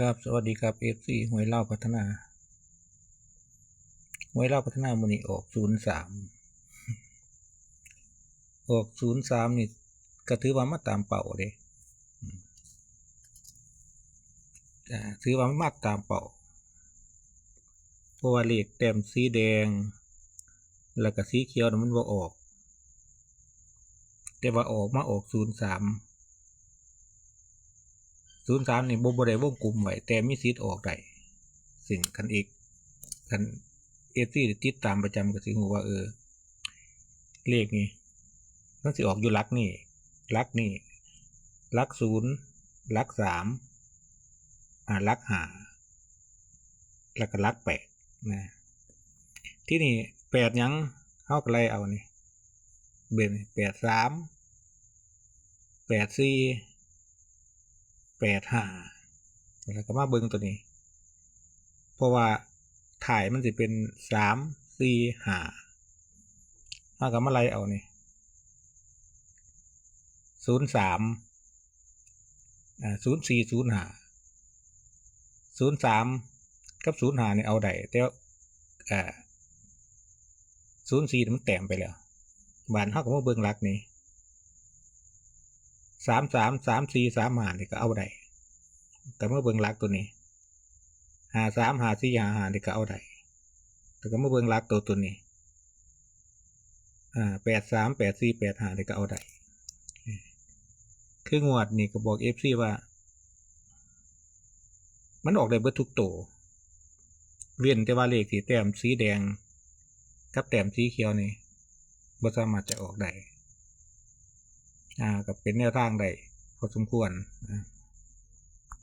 ครับสวัสดีครับFC หวยเล่าพัฒนาหวยเล่าพัฒนามื้อนี้ออก03ออก03นี่ก็ถือว่ามาตามเป้าเด้ถือว่ามาตามเป้าเพราะว่าเลขแต้มสีแดงแล้วก็สีเขียวมันบ่ออกแต่ว่าออก03นี่บ่ได้วงกลมไว้แต่มีสิทธิ์ออกได้ซึ่งคัน FC ติดตามประจำก็สิรู้ว่าเลขนี้มันสิออกอยู่หลักนี่หลัก0หลัก3หลัก5แล้วก็หลัก8นะที่นี่8หยังเฮาก็ไล่เอานี่เบิ่ง83 84 85แล้วก็มาเบิ่งตัวนี้เพราะว่าถ่ายมันสิเป็น3 4 5เฮาก็มาไล่เอานี่03 04 05 03กับ05นี่เอาได้แต่04มันแต้มไปแล้วบ้านเฮาก็มาเบิ่งหลักนี่33 34 35นี่ก็เอาได้แต่มาเบิ่งหลักตัวนี้53 54 55นี่ก็เอาได้แต่ก็มาเบิ่งหลักตัวนี้83 84 85นี่ก็เอาได้คืองวดนี่ก็บอก FC ว่ามันออกได้เบิดทุกตัวเว้นแต่ว่าเลขที่แต้มสีแดงกับแต้มสีเขียวนี่บ่สามารถจะออกได้ก็เป็นแนวทางได้พอสมควร